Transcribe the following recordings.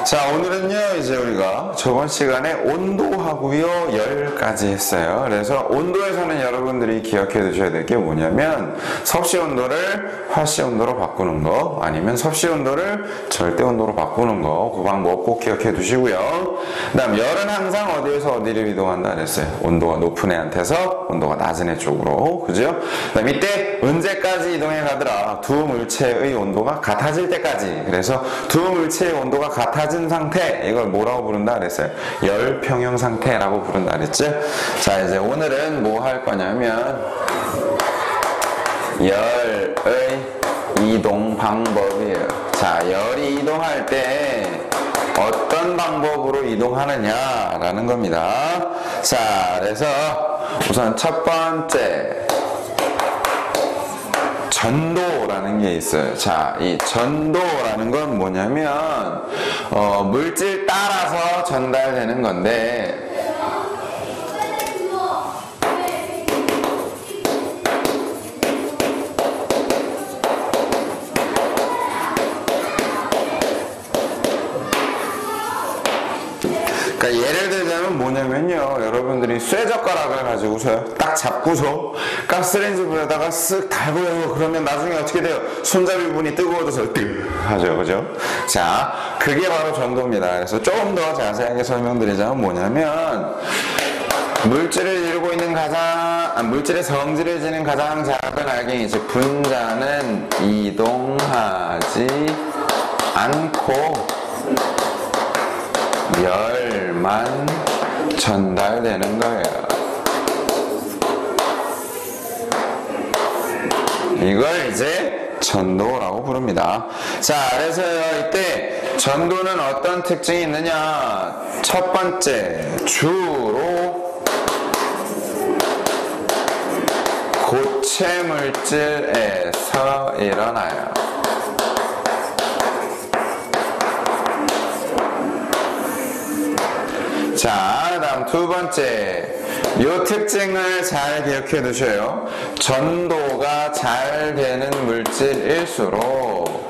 자, 오늘은요, 이제 우리가 저번 시간에 온도하고요, 열까지 했어요. 그래서 온도에서는 여러분들이 기억해 두셔야 될 게 뭐냐면, 섭씨 온도를 화씨 온도로 바꾸는 거, 아니면 섭씨 온도를 절대 온도로 바꾸는 거, 그 방법 꼭 기억해 두시고요. 그 다음, 열은 항상 어디에서 어디로 이동한다 그랬어요. 온도가 높은 애한테서 온도가 낮은 애 쪽으로. 그죠? 그 다음, 이때 언제까지 이동해 가더라? 두 물체의 온도가 같아질 때까지. 그래서 두 물체의 온도가 같아진 상태, 이걸 뭐라고 부른다 그랬어요? 열평형 상태라고 부른다 그랬죠? 자, 이제 오늘은 뭐 할 거냐면 열의 이동 방법이에요. 자, 열이 이동할 때 어떤 방법으로 이동하느냐라는 겁니다. 자, 그래서 우선 첫 번째 전도라는 게 있어요. 자, 이 전도라는 건 뭐냐면 물질 따라서 전달되는 건데, 그러니까 예를 들자면 뭐냐면요, 여러분들이 쇠젓가락을 가지고서요 딱 잡고서 가스레인지 불에다가 쓱 달고요. 그러면 나중에 어떻게 돼요? 손잡이 부분이 뜨거워져서 뜨 하죠, 그죠? 자, 그게 바로 전도입니다. 그래서 조금 더 자세하게 설명드리자면 뭐냐면, 물질을 이루고 있는 물질의 성질을 지닌 가장 작은 알갱이, 즉 분자는 이동하지 않고 열만 전달되는 거예요. 이걸 이제 전도라고 부릅니다. 자, 그래서요, 이때 전도는 어떤 특징이 있느냐? 첫 번째, 주로 고체 물질에서 일어나요. 자, 그 다음 두 번째, 이 특징을 잘 기억해 두셔요. 전도가 잘 되는 물질일수록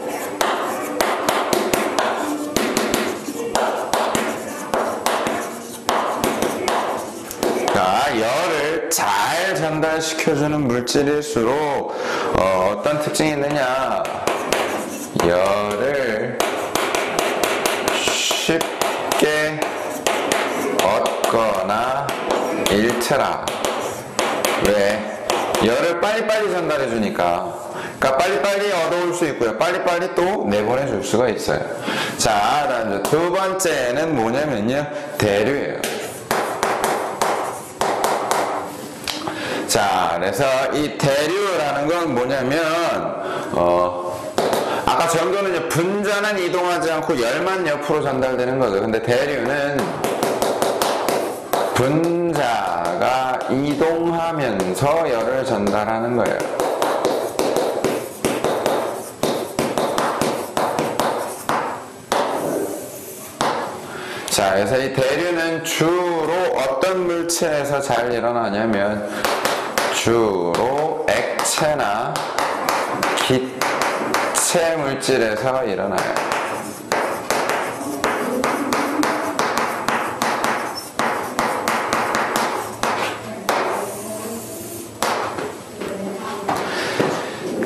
열을 잘 전달시켜주는 물질일수록 어떤 특징이 있느냐? 열을 쉽게 얻거나 잃더라. 왜? 열을 빨리빨리 전달해 주니까. 그러니까 빨리빨리 얻어올 수 있고요, 빨리빨리 또 내보내 줄 수가 있어요. 자, 다음 두 번째는 뭐냐면요, 대류예요. 자, 그래서 이 대류라는 건 뭐냐면 아까 전도는 분자는 이동하지 않고 열만 옆으로 전달되는 거죠. 근데 대류는 분자가 이동하면서 열을 전달하는 거예요. 자, 그래서 이 대류는 주로 어떤 물체에서 잘 일어나냐면 주로 액체나 기체 물질에서 일어나요.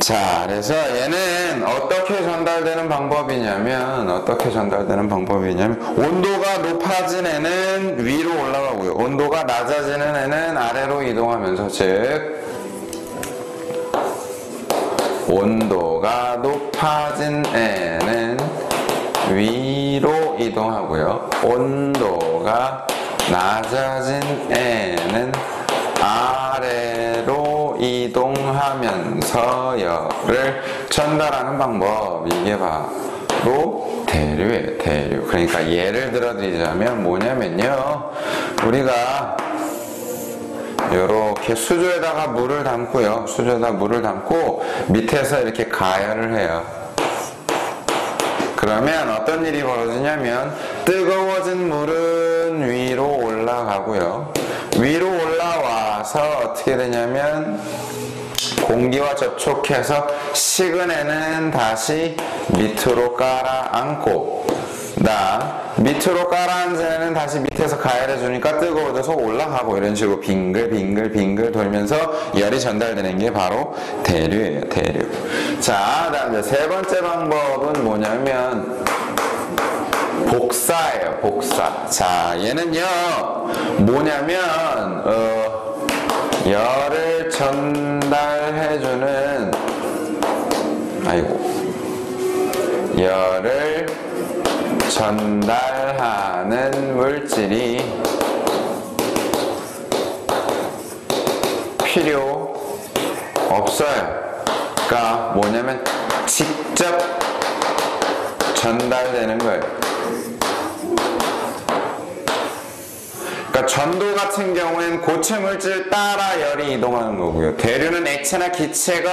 자, 그래서 얘는 어떻게 전달되는 방법이냐면 온도가 높아진 애는 위로 올라가고요, 온도가 낮아지는 애는 아래로 이동하면서, 즉 온도가 높아진 애는 위로 이동하고요, 온도가 낮아진 애는 아래로 이동하면서 열을 전달하는 방법, 이게 바로 대류예요, 대류. 그러니까 예를 들어 드리자면 뭐냐면요, 우리가 이렇게 수조에다가 물을 담고요, 수조에다가 물을 담고 밑에서 이렇게 가열을 해요. 그러면 어떤 일이 벌어지냐면 뜨거워진 물은 위로 올라가고요, 위로 올라와서 어떻게 되냐면 공기와 접촉해서 식은 애는 다시 밑으로 깔아앉고, 밑으로 깔아앉은 애는 다시 밑에서 가열해주니까 뜨거워져서 올라가고 이런 식으로 빙글 돌면서 열이 전달되는 게 바로 대류예요. 대류. 자, 다음 세 번째 방법은 뭐냐면 복사예요. 복사. 자, 얘는요 뭐냐면 열을 전달해주는 열을 전달하는 물질이 필요 없어요. 그러니까 뭐냐면 직접 전달되는 거예요. 그러니까 전도 같은 경우에는 고체 물질 따라 열이 이동하는 거고요. 대류는 액체나 기체가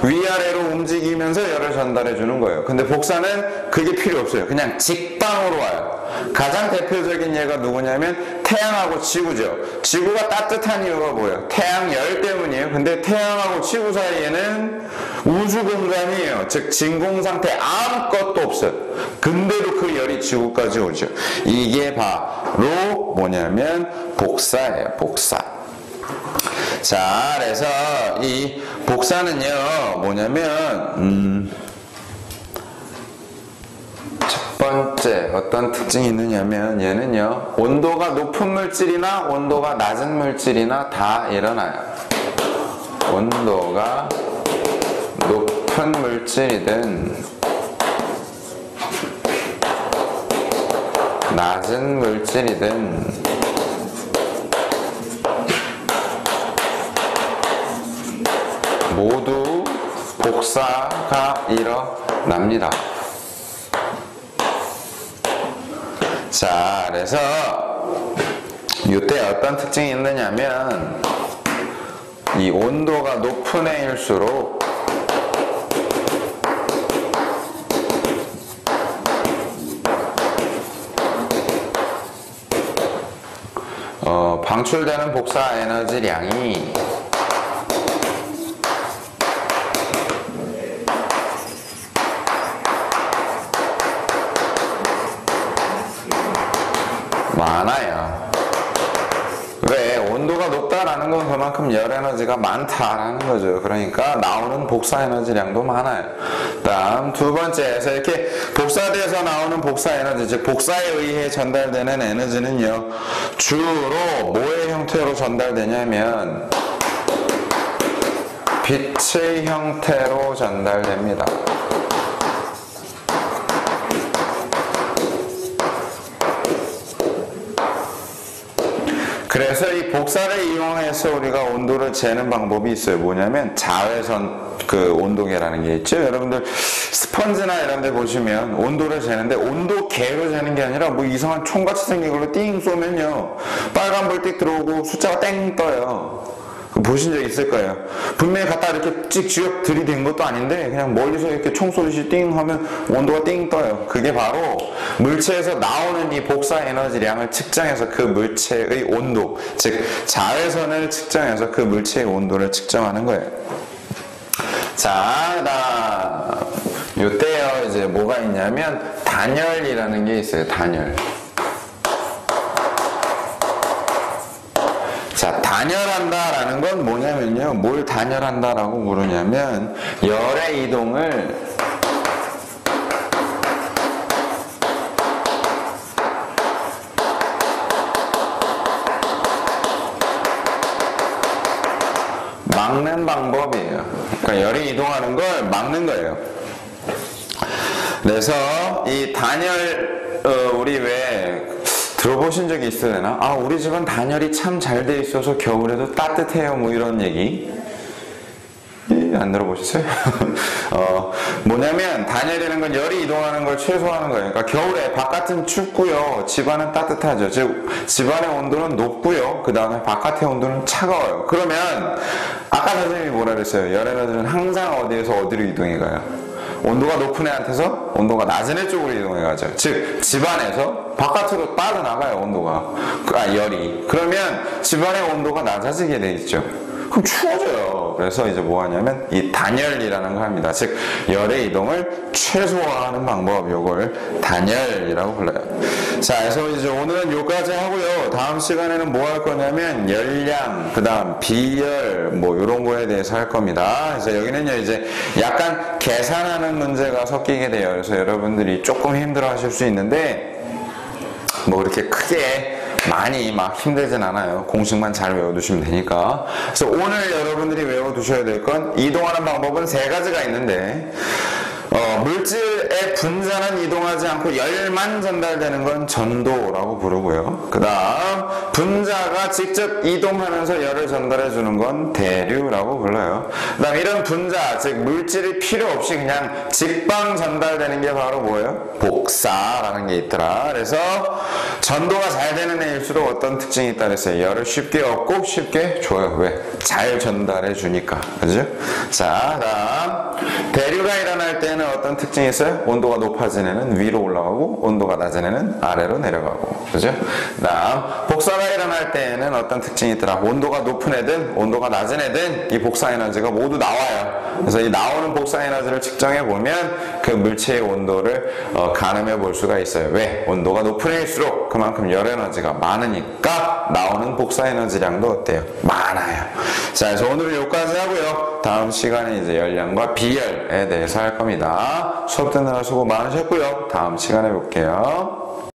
위아래로 움직이면서 열을 전달해 주는 거예요. 근데 복사는 그게 필요 없어요. 그냥 직방으로 와요. 가장 대표적인 예가 누구냐면 태양하고 지구죠. 지구가 따뜻한 이유가 뭐예요? 태양 열 때문이에요. 근데 태양하고 지구 사이에는 우주 공간이에요. 즉 진공 상태 아무것도 없어요. 근데도 그 열이 지구까지 오죠. 이게 바로 뭐냐면 복사예요. 복사. 자, 그래서 이 복사는요 뭐냐면 첫 번째 어떤 특징이 있느냐면 얘는요 온도가 높은 물질이나 온도가 낮은 물질이나 다 일어나요. 온도가 높은 물질이든 낮은 물질이든 모두 복사가 일어납니다. 자, 그래서 이때 어떤 특징이 있느냐면 이 온도가 높은 애일수록 방출되는 복사 에너지량이 많아요. 왜? 온도가 높다라는 건 그만큼 열 에너지가 많다라는 거죠. 그러니까 나오는 복사 에너지량도 많아요. 다음 두 번째에서 이렇게 복사돼서 나오는 복사 에너지, 즉 복사에 의해 전달되는 에너지는요 주로 뭐의 형태로 전달되냐면 빛의 형태로 전달됩니다. 그래서 이 복사를 이용해서 우리가 온도를 재는 방법이 있어요. 뭐냐면 자외선 그 온도계라는 게 있죠. 여러분들 스펀지나 이런 데 보시면 온도를 재는데 온도계로 재는 게 아니라 뭐 이상한 총같이 생긴 걸로 띵 쏘면요 빨간불 띡 들어오고 숫자가 땡 떠요. 보신 적 있을 거예요. 분명히 갖다 이렇게 찍 쥐어 들이댄 것도 아닌데 그냥 멀리서 이렇게 총 쏘듯이 띵 하면 온도가 띵 떠요. 그게 바로 물체에서 나오는 이 복사 에너지량을 측정해서 그 물체의 온도, 즉 자외선을 측정해서 그 물체의 온도를 측정하는 거예요. 자, 요때요 이제 뭐가 있냐면 단열이라는 게 있어요. 단열. 자, 단열한다라는 건 뭐냐면요. 뭘 단열한다라고 부르냐면 열의 이동을 막는 방법이에요. 그러니까 열이 이동하는 걸 막는 거예요. 그래서 이 단열 우리 왜 들어보신 적이 있어야 되나? 아, 우리 집은 단열이 참 잘 돼 있어서 겨울에도 따뜻해요. 뭐 이런 얘기. 안 들어보셨어요? 뭐냐면 단열이라는 건 열이 이동하는 걸 최소화하는 거예요. 그러니까 겨울에 바깥은 춥고요. 집안은 따뜻하죠. 즉 집안의 온도는 높고요. 그 다음에 바깥의 온도는 차가워요. 그러면 아까 선생님이 뭐라 그랬어요? 열 에너지는 항상 어디에서 어디로 이동해 가요? 온도가 높은 애한테서 온도가 낮은 애 쪽으로 이동해 가죠. 즉 집안에서 바깥으로 빠져나가요. 온도가 열이. 그러면 집안의 온도가 낮아지게 돼 있죠. 그럼 추워져요. 그래서 이제 뭐 하냐면 이 단열이라는 걸 합니다. 즉 열의 이동을 최소화하는 방법, 요걸 단열이라고 불러요. 자, 그래서 이제 오늘은 요까지 하고요. 다음 시간에는 뭐 할 거냐면 열량, 그 다음 비열, 뭐 요런 거에 대해서 할 겁니다. 그래서 여기는요 이제 약간 계산하는 문제가 섞이게 돼요. 그래서 여러분들이 조금 힘들어 하실 수 있는데 뭐 이렇게 크게 많이 막 힘들진 않아요. 공식만 잘 외워두시면 되니까. 그래서 오늘 여러분들이 외워두셔야 될 건 이동하는 방법은 세 가지가 있는데 물질의 분자는 이동하지 않고 열만 전달되는 건 전도라고 부르고요. 그 다음 분자가 직접 이동하면서 열을 전달해 주는 건 대류라고 불러요. 그 다음 이런 분자, 즉 물질이 필요 없이 그냥 직방 전달되는 게 바로 뭐예요? 복사라는 게 있더라. 그래서 전도가 잘 되는 애일수록 어떤 특징이 있다 그랬어요? 열을 쉽게 얻고 쉽게 줘요. 왜? 잘 전달해 주니까. 그죠? 자, 다음 대류가 일어날 때는 어떤 특징이 있어요? 온도가 높아진 애는 위로 올라가고 온도가 낮은 애는 아래로 내려가고. 그죠? 다음 복사가 일어날 때에는 어떤 특징이 있더라? 온도가 높은 애든 온도가 낮은 애든 이 복사 에너지가 모두 나와요. 그래서 이 나오는 복사 에너지를 측정해 보면 그 물체의 온도를 가늠해 볼 수가 있어요. 왜? 온도가 높은 애일수록 그만큼 열 에너지가 많으니까 나오는 복사 에너지량도 어때요? 많아요. 자, 그래서 오늘은 여기까지 하고요. 다음 시간에 이제 열량과 비열에 대해서 할 겁니다. 수업 듣느라 수고 많으셨고요. 다음 시간에 볼게요.